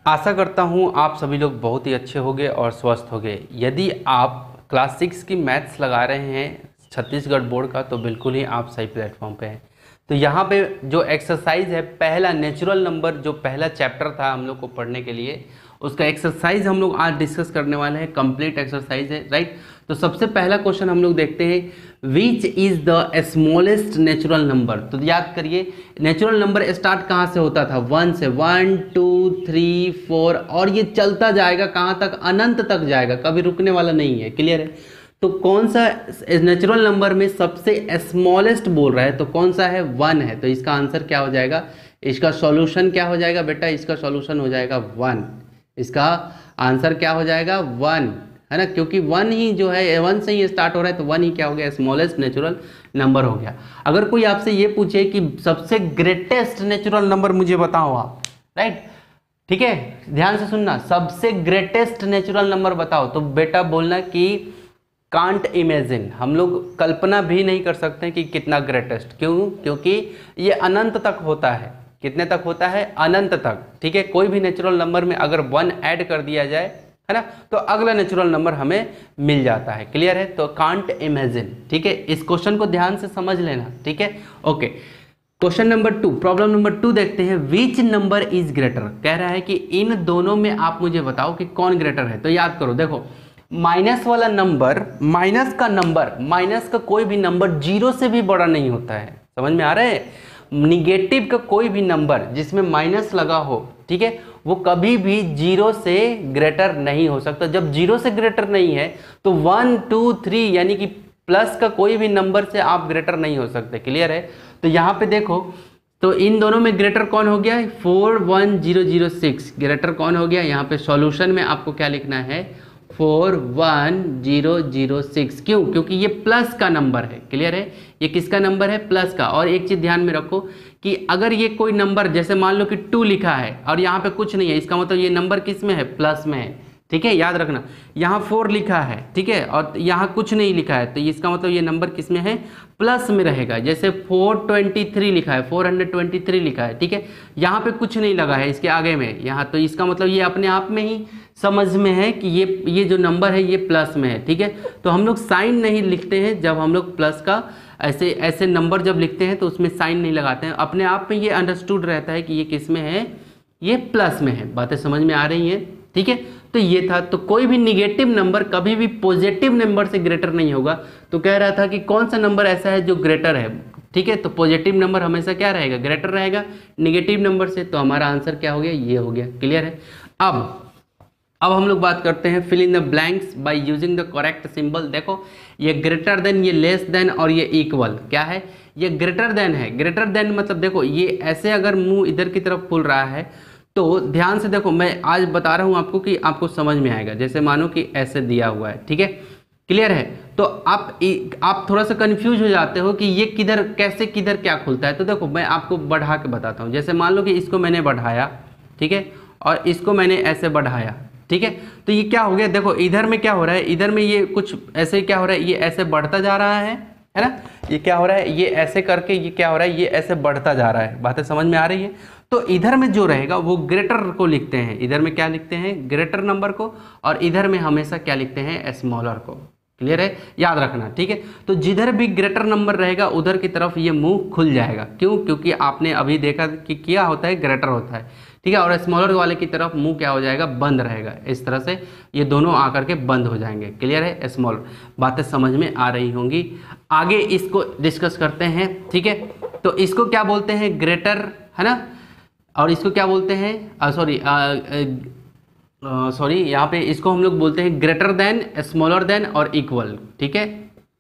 आशा करता हूँ आप सभी लोग बहुत ही अच्छे होंगे और स्वस्थ होंगे। यदि आप क्लास 6 की मैथ्स लगा रहे हैं छत्तीसगढ़ बोर्ड का, तो बिल्कुल ही आप सही प्लेटफॉर्म पे हैं। तो यहाँ पे जो एक्सरसाइज है, पहला नेचुरल नंबर, जो पहला चैप्टर था हम लोग को पढ़ने के लिए, उसका एक्सरसाइज हम लोग आज डिस्कस करने वाले हैं। कंप्लीट एक्सरसाइज है, राइट। तो सबसे पहला क्वेश्चन हम लोग देखते हैं, which is the smallest natural number. तो याद करिए, नेचुरल नंबर स्टार्ट कहाँ से होता था? 1 से। 1 2 3 4 और ये चलता जाएगा कहाँ तक? अनंत तक जाएगा, कभी रुकने वाला नहीं है। क्लियर है? तो कौन सा नेचुरल नंबर में सबसे स्मॉलेस्ट बोल रहा है? तो कौन सा है? 1 है। तो इसका आंसर क्या हो जाएगा? इसका सॉल्यूशन क्या हो जाएगा बेटा? इसका सॉल्यूशन हो जाएगा 1। इसका आंसर क्या हो जाएगा? 1, है ना, क्योंकि 1 ही जो है 1 से ही स्टार्ट हो रहा है, तो 1 ही क्या हो गया? स्मॉलेस्ट नेचुरल नंबर हो गया। अगर कोई आपसे ये पूछे कि सबसे ग्रेटेस्ट नेचुरल नंबर मुझे बताओ आप, राइट, ठीक है, ध्यान से सुनना, सबसे ग्रेटेस्ट नेचुरल नंबर बताओ, तो बेटा बोलना कि कांट इमेजिन। हम लोग कल्पना भी नहीं कर सकते कि कितना ग्रेटेस्ट। क्यों? क्योंकि ये अनंत तक होता है। कितने तक होता है? अनंत तक। ठीक है, कोई भी नेचुरल नंबर में अगर 1 ऐड कर दिया जाए, है ना, तो अगला नेचुरल नंबर हमें मिल जाता है। क्लियर है? तो कांट इमेजिन। ठीक है, इस क्वेश्चन को ध्यान से समझ लेना। ठीक है, okay. Question number 2, problem number 2 देखते हैं। Which number is greater. कह रहा है कि इन दोनों में आप मुझे बताओ कि कौन ग्रेटर है। तो याद करो, देखो, माइनस वाला नंबर, माइनस का कोई भी नंबर 0 से भी बड़ा नहीं होता है। समझ में आ रहा है? निगेटिव का कोई भी नंबर जिसमें माइनस लगा हो, ठीक है, वो कभी भी 0 से ग्रेटर नहीं हो सकता। जब 0 से ग्रेटर नहीं है तो 1 2 3 यानी कि प्लस का कोई भी नंबर से आप ग्रेटर नहीं हो सकते। क्लियर है? तो यहाँ पे देखो, तो इन दोनों में ग्रेटर कौन हो गया? 41006 ग्रेटर कौन हो गया? यहाँ पे सॉल्यूशन में आपको क्या लिखना है? 41006। क्यों? क्योंकि ये प्लस का नंबर है। क्लियर है? ये किसका नंबर है? प्लस का। और एक चीज ध्यान में रखो कि अगर ये कोई नंबर, जैसे मान लो कि 2 लिखा है और यहाँ पे कुछ नहीं है, इसका मतलब ये नंबर किस में है? प्लस में है। ठीक है, याद रखना। यहाँ 4 लिखा है, ठीक है, और यहाँ कुछ नहीं लिखा है, तो इसका मतलब ये नंबर किस में है? प्लस में रहेगा। जैसे 423 लिखा है, 423 लिखा है, ठीक है, यहाँ पे कुछ नहीं लगा है इसके आगे में यहाँ, तो इसका मतलब ये अपने आप में ही समझ में है कि ये जो नंबर है ये प्लस में है। ठीक है, तो हम लोग साइन नहीं लिखते हैं जब हम लोग प्लस का ऐसे नंबर जब लिखते हैं तो उसमें साइन नहीं लगाते हैं। अपने आप में ये अंडरस्टूड रहता है कि ये किस में है? ये प्लस में है। बातें समझ में आ रही हैं? ठीक है, तो ये था। तो कोई भी निगेटिव नंबर कभी भी पॉजिटिव नंबर से ग्रेटर नहीं होगा। तो कह रहा था कि कौन सा नंबर ऐसा है जो ग्रेटर है। ठीक है, तो पॉजिटिव नंबर हमेशा क्या रहेगा? ग्रेटर रहेगा निगेटिव नंबर से। तो हमारा आंसर क्या हो गया? ये हो गया। क्लियर है? अब हम लोग बात करते हैं fill in the blanks by using the correct symbol. देखो, ये ग्रेटर देन, ये लेस देन और ये इक्वल क्या है? ये ग्रेटर देन है। ग्रेटर देन मतलब देखो, ये ऐसे अगर मुंह इधर की तरफ खुल रहा है तो ध्यान से देखो, मैं आज बता रहा हूं आपको कि आपको समझ में आएगा। जैसे मानो कि ऐसे दिया हुआ है, ठीक है, क्लियर है, तो आप थोड़ा सा कंफ्यूज हो जाते हो कि ये किधर कैसे किधर क्या खुलता है। तो देखो, मैं आपको बढ़ा के बताता हूँ। जैसे मान लो कि इसको मैंने बढ़ाया, ठीक है, और इसको मैंने ऐसे बढ़ाया, ठीक है, तो ये क्या हो गया? देखो इधर में क्या हो रहा है? इधर में ये कुछ ऐसे क्या हो रहा है? ये ऐसे बढ़ता जा रहा है ना, ये क्या हो रहा है? ये ऐसे करके ये क्या हो रहा है? ये ऐसे बढ़ता जा रहा है। बातें समझ में आ रही है? तो इधर में जो रहेगा वो ग्रेटर को लिखते हैं। इधर में क्या लिखते हैं? ग्रेटर नंबर को। और इधर में हमेशा क्या लिखते हैं? स्मॉलर को। क्लियर है? याद रखना। ठीक है, तो जिधर भी ग्रेटर नंबर रहेगा उधर की तरफ ये मुंह खुल जाएगा। क्यों? क्योंकि आपने अभी देखा कि क्या होता है? ग्रेटर होता है। ठीक है, और स्मॉलर वाले की तरफ मुंह क्या हो जाएगा? बंद रहेगा। इस तरह से ये दोनों आकर के बंद हो जाएंगे। क्लियर है? स्मॉलर। बातें समझ में आ रही होंगी। आगे इसको डिस्कस करते हैं। ठीक है, तो इसको क्या बोलते हैं? ग्रेटर, है ना, और इसको क्या बोलते हैं? सॉरी, यहाँ पे इसको हम लोग बोलते हैं ग्रेटर देन, स्मॉलर देन और इक्वल। ठीक है,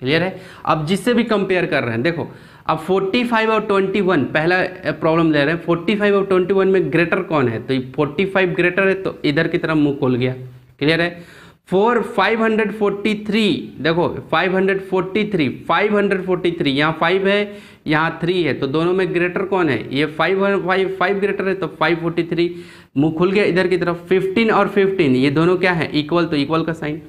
क्लियर है? अब जिससे भी कंपेयर कर रहे हैं, देखो अब 45 और 21 पहला प्रॉब्लम ले रहे हैं। 45 और 21 में ग्रेटर कौन है? तो 45 ग्रेटर है, तो इधर की तरफ मुंह खोल गया। क्लियर है? 543, देखो 543 यहाँ 5 है, यहाँ 3 है, तो दोनों में ग्रेटर कौन है? ये 5 ग्रेटर है, तो 543 मुंह खुल गया इधर की तरफ। 15 और 15 ये दोनों क्या है? इक्वल, तो इक्वल का साइन।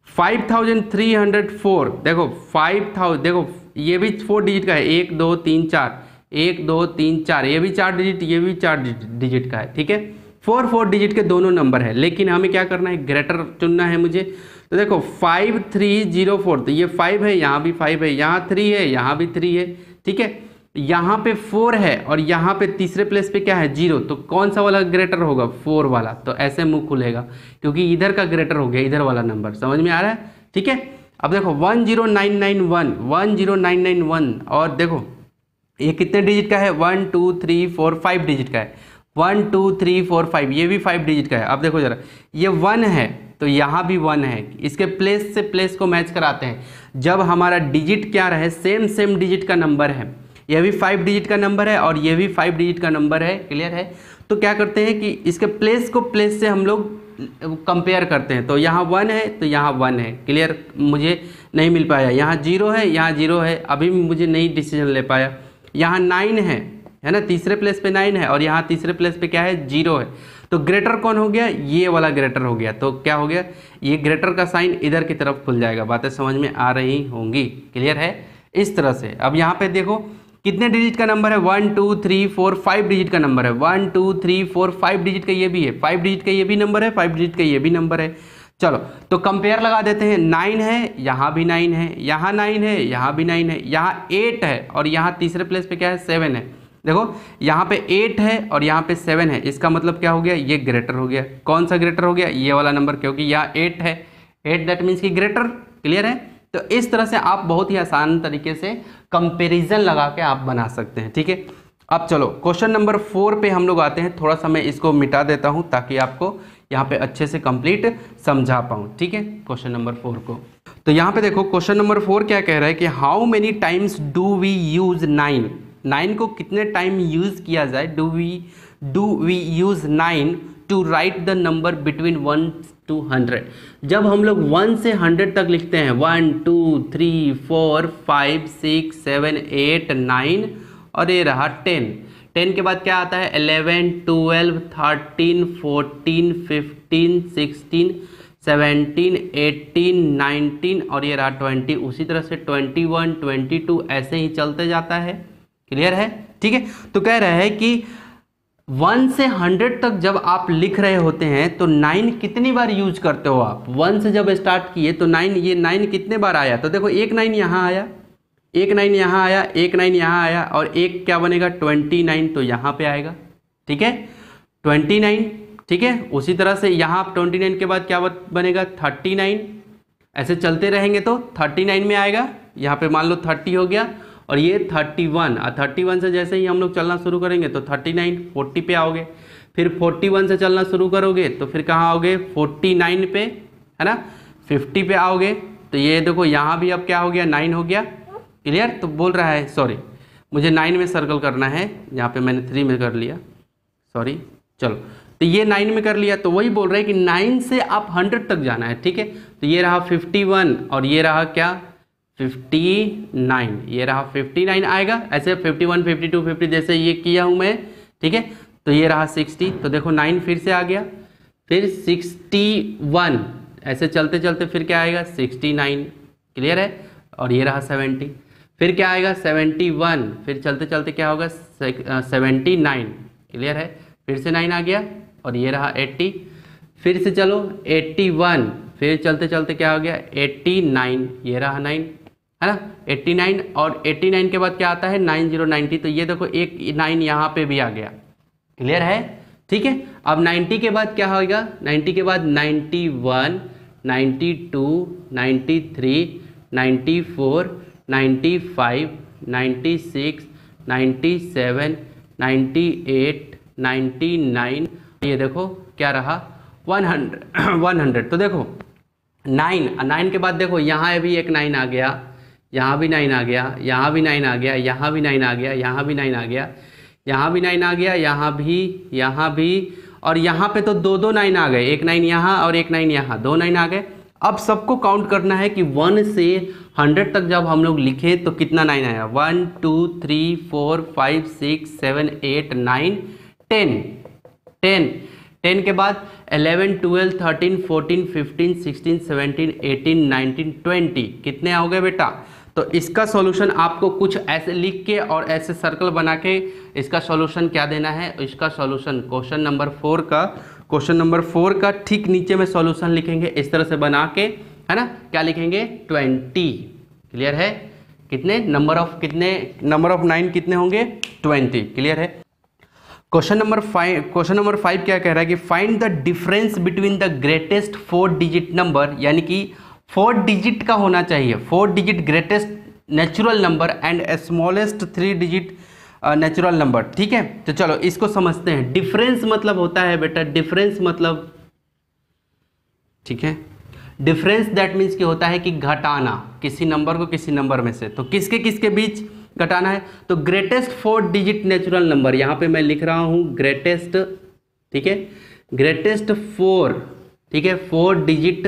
5304, देखो 5000, देखो ये भी 4 डिजिट का है, 1 2 3 4, 1 2 3 4, ये भी 4 डिजिट, ये भी 4 डिजिट का है। ठीक है, 4 डिजिट के दोनों नंबर है, लेकिन हमें क्या करना है, ग्रेटर चुनना है मुझे। तो देखो 5304, तो ये 5 है, यहाँ भी 5 है, यहाँ 3 है, यहाँ भी 3 है, ठीक है। यहाँ पे 4 है और यहाँ पे तीसरे प्लेस पे क्या है, 0, तो कौन सा वाला ग्रेटर होगा, 4 वाला। तो ऐसे मुंह खुलेगा क्योंकि इधर का ग्रेटर हो गया, इधर वाला नंबर। समझ में आ रहा है, ठीक है। अब देखो 10991 और देखो ये कितने डिजिट का है, 1 2 3 4 5 डिजिट का है, 1 2 3 4 5, ये भी 5 डिजिट का है। अब देखो जरा, ये 1 है तो यहाँ भी 1 है, इसके प्लेस से प्लेस को मैच कराते हैं। जब हमारा डिजिट क्या रहे, सेम डिजिट का नंबर है, यह भी 5 डिजिट का नंबर है और ये भी 5 डिजिट का नंबर है, क्लियर है। तो क्या करते हैं कि इसके प्लेस को प्लेस से हम लोग कंपेयर करते हैं। तो यहाँ 1 है तो यहाँ 1 है, क्लियर, मुझे नहीं मिल पाया। यहाँ 0 है, यहाँ 0 है, अभी मुझे नहीं डिसीजन ले पाया। यहाँ 9 है ना, तीसरे प्लेस पे 9 है और यहाँ तीसरे प्लेस पे क्या है, 0 है। तो ग्रेटर कौन हो गया, ये वाला ग्रेटर हो गया। तो क्या हो गया, ये ग्रेटर का साइन इधर की तरफ खुल जाएगा। बातें समझ में आ रही होंगी, क्लियर है, इस तरह से। अब यहाँ पे देखो कितने डिजिट का नंबर है, 1 2 3 4 5 डिजिट का नंबर है, 1 2 3 4 5 डिजिट का ये भी है, 5 डिजिट का ये भी नंबर है, 5 डिजिट का ये भी नंबर है। चलो तो कंपेयर लगा देते हैं। 9 है, यहाँ भी 9 है, यहाँ 9 है, यहाँ भी 9 है, यहाँ 8 है और यहाँ तीसरे प्लेस पे क्या है, 7 है। देखो यहाँ पे 8 है और यहाँ पे 7 है, इसका मतलब क्या हो गया, ये ग्रेटर हो गया। कौन सा ग्रेटर हो गया, ये वाला नंबर, क्योंकि यहाँ 8 है, 8 दैट मीन्स की ग्रेटर, क्लियर है। तो इस तरह से आप बहुत ही आसान तरीके से कंपैरिजन लगा के आप बना सकते हैं, ठीक है। अब चलो क्वेश्चन नंबर 4 पे हम लोग आते हैं। थोड़ा सा मैं इसको मिटा देता हूं ताकि आपको यहाँ पे अच्छे से कंप्लीट समझा पाऊँ, ठीक है, क्वेश्चन नंबर 4 को। तो यहाँ पे देखो क्वेश्चन नंबर 4 क्या कह रहा है कि how many times do we use 9 को कितने टाइम यूज किया जाए, do we use 9 to write the number between 1 to 100। जब हम लोग 1 से 100 तक लिखते हैं, 1 2 3 4 5 6 7 8 9 और ये रहा 10। 10 के बाद क्या आता है, 11 12 13 14 15 16 17 18 19 और ये रहा 20। उसी तरह से 21 22 ऐसे ही चलते जाता है, क्लियर है, ठीक है। तो कह रहा है कि 1 से 100 तक जब आप लिख रहे होते हैं तो 9 कितनी बार यूज करते हो आप। 1 से जब स्टार्ट किए तो 9, ये 9 कितने बार आया, तो देखो एक 9 यहाँ आया, एक 9 यहाँ आया, एक 9 यहाँ आया और एक क्या बनेगा, 29 तो यहाँ पे आएगा, ठीक है, 29, ठीक है। उसी तरह से यहाँ 29 के बाद क्या बनेगा, 39। ऐसे चलते रहेंगे तो 39 में आएगा, यहाँ पे मान लो 30 हो गया और ये 31, और 31 से जैसे ही हम लोग चलना शुरू करेंगे तो 39 40 पे आओगे, फिर 41 से चलना शुरू करोगे तो फिर कहाँ आओगे, 49 पे, है ना, 50 पे आओगे। तो ये देखो यहाँ भी अब क्या हो गया, 9 हो गया, क्लियर। तो बोल रहा है, सॉरी मुझे 9 में सर्कल करना है, यहाँ पे मैंने 3 में कर लिया, सॉरी। चलो तो ये 9 में कर लिया, तो वही बोल रहे हैं कि 9 से आप 100 तक जाना है, ठीक है। तो ये रहा 51 और ये रहा क्या, 59, ये रहा 59 आएगा। ऐसे 51 52 50 जैसे ये किया हूँ मैं, ठीक है। तो ये रहा 60, तो देखो 9 फिर से आ गया, फिर 61, ऐसे चलते चलते फिर क्या आएगा, 69, क्लियर है। और ये रहा 70, फिर क्या आएगा, 71, फिर चलते चलते क्या होगा, 79, क्लियर है। फिर से 9 आ गया और ये रहा 80, फिर से चलो 81, फिर चलते चलते क्या हो गया, 89, ये रहा 9, है ना, 89। और 89 के बाद क्या आता है, 9090। तो ये देखो एक 9 यहाँ पे भी आ गया, क्लियर है, ठीक है। अब 90 के बाद क्या होगा, 90 के बाद 91 92 93 94 95 96 97 98 99, ये देखो क्या रहा, 100। तो देखो 9 के बाद देखो यहाँ भी एक 9 आ गया, यहाँ भी 9 आ गया, यहाँ भी 9 आ गया, यहाँ भी 9 आ गया, यहाँ भी 9 आ गया, यहाँ भी 9 आ गया, यहाँ भी और यहाँ पे तो दो 9 आ गए, एक 9 यहाँ और एक 9 यहाँ, 2 9 आ गए। अब सबको काउंट करना है कि 1 से 100 तक जब हम लोग लिखे तो कितना 9 आया, 1 2 3 4 5 6 7 8 9 10 के बाद 11 12 13 14 15 16 17 18 19 20, कितने आओगे बेटा, तो इसका सॉल्यूशन आपको कुछ ऐसे लिख के और ऐसे सर्कल बना के इसका सॉल्यूशन क्या देना है, इसका सॉल्यूशन क्वेश्चन नंबर 4 का ठीक नीचे में सॉल्यूशन लिखेंगे इस तरह से बना के, है ना। क्या लिखेंगे 20। क्लियर है? कितने नंबर ऑफ 9 कितने होंगे 20। क्लियर है? क्वेश्चन नंबर 5 क्या कह रहा है कि find the difference between the greatest 4 digit number, यानी कि 4 डिजिट का होना चाहिए, 4 digit greatest natural number and smallest 3 digit natural number. ठीक है, तो चलो इसको समझते हैं। डिफरेंस मतलब होता है बेटा, डिफरेंस मतलब, ठीक है, डिफरेंस दैट मीन्स कि होता है कि घटाना किसी नंबर को किसी नंबर में से। तो किसके किसके बीच घटाना है? तो ग्रेटेस्ट 4 डिजिट नेचुरल नंबर, यहां पे मैं लिख रहा हूं ग्रेटेस्ट, ठीक है, ग्रेटेस्ट 4, ठीक है, 4 डिजिट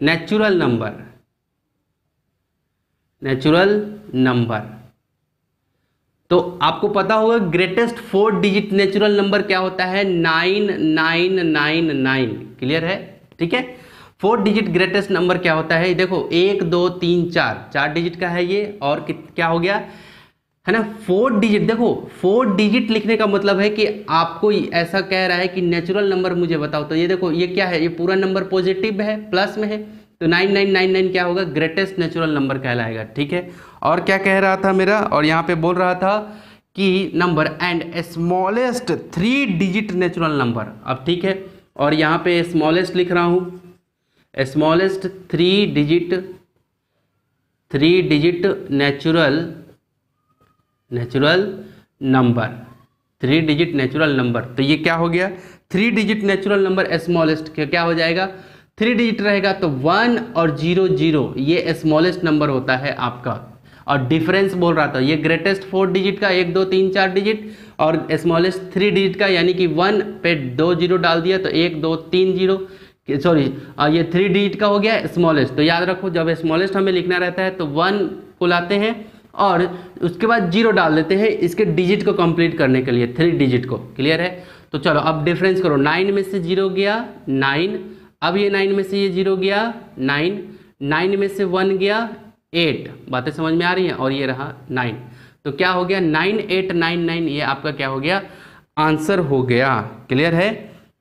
नेचुरल नंबर। तो आपको पता होगा ग्रेटेस्ट 4 डिजिट नेचुरल नंबर क्या होता है 9999। क्लियर है? ठीक है, 4 डिजिट ग्रेटेस्ट नंबर क्या होता है, देखो 1 2 3 4 डिजिट का है ये, और क्या हो गया, है ना 4 डिजिट। देखो 4 डिजिट लिखने का मतलब है कि आपको ऐसा कह रहा है कि नेचुरल नंबर मुझे बताओ। तो ये देखो ये क्या है, ये पूरा नंबर पॉजिटिव है, प्लस में है, तो 9999 क्या होगा, ग्रेटेस्ट नेचुरल नंबर कहलाएगा। ठीक है, और क्या कह रहा था मेरा, और यहाँ पे बोल रहा था कि number and smallest 3 digit natural number. अब ठीक है, और यहाँ पे स्मॉलेस्ट लिख रहा हूँ, smallest 3 digit natural number, 3 digit natural number. तो ये क्या हो गया 3 डिजिट नेचुरल नंबर स्मॉलेस्ट क्या हो जाएगा, 3 डिजिट रहेगा तो 1 और 00 ये स्मॉलेस्ट नंबर होता है आपका। और डिफरेंस बोल रहा था ये ग्रेटेस्ट 4 डिजिट का 1 2 3 4 डिजिट, और स्मॉलेस्ट 3 डिजिट का, यानी कि 1 पे 2 0 डाल दिया तो 1 2 3 0, सॉरी ये 3 डिजिट का हो गया स्मॉलेस्ट। तो याद रखो जब स्मॉलेस्ट हमें लिखना रहता है तो 1 को लाते हैं और उसके बाद 0 डाल देते हैं इसके डिजिट को कंप्लीट करने के लिए, 3 डिजिट को। क्लियर है? तो चलो अब डिफरेंस करो, 9 में से 0 गया 9, अब ये 9 में से ये 0 गया 9, 9 में से 1 गया 8। बातें समझ में आ रही हैं? और ये रहा 9, तो क्या हो गया 9899, ये आपका क्या हो गया आंसर हो गया। क्लियर है?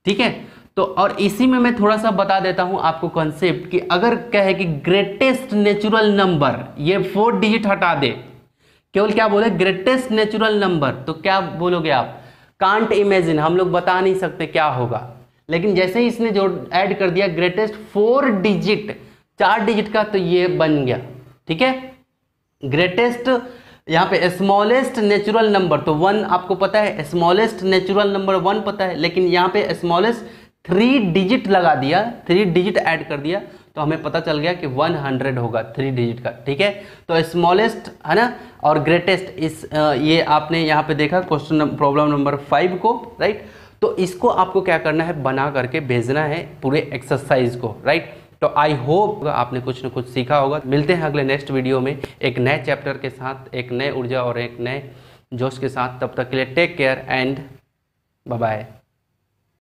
ठीक है, तो और इसी में मैं थोड़ा सा बता देता हूं आपको कॉन्सेप्ट कि अगर कहे कि ग्रेटेस्ट नेचुरल नंबर, ये 4 डिजिट हटा दे, केवल क्या बोले ग्रेटेस्ट नेचुरल नंबर, तो क्या बोलोगे आप, कांट इमेजिन, हम लोग बता नहीं सकते क्या होगा। लेकिन जैसे ही इसने जो ऐड कर दिया ग्रेटेस्ट 4 डिजिट 4 डिजिट का, तो ये बन गया। ठीक है, ग्रेटेस्ट यहाँ पे स्मॉलेस्ट नेचुरल नंबर, तो 1 आपको पता है, स्मॉलेस्ट नेचुरल नंबर 1 पता है, लेकिन यहाँ पे स्मॉलेस्ट 3 डिजिट लगा दिया, 3 डिजिट ऐड कर दिया, तो हमें पता चल गया कि 100 होगा 3 डिजिट का। ठीक है, तो स्मॉलेस्ट है ना, और ग्रेटेस्ट इस ये आपने यहाँ पे देखा क्वेश्चन प्रॉब्लम नंबर 5 को, राइट। तो इसको आपको क्या करना है, बना करके भेजना है पूरे एक्सरसाइज को, राइट। तो आई होप आपने कुछ न कुछ सीखा होगा। मिलते हैं अगले नेक्स्ट वीडियो में एक नए चैप्टर के साथ, एक नए ऊर्जा और एक नए जोश के साथ। तब तक के लिए take care and bye bye.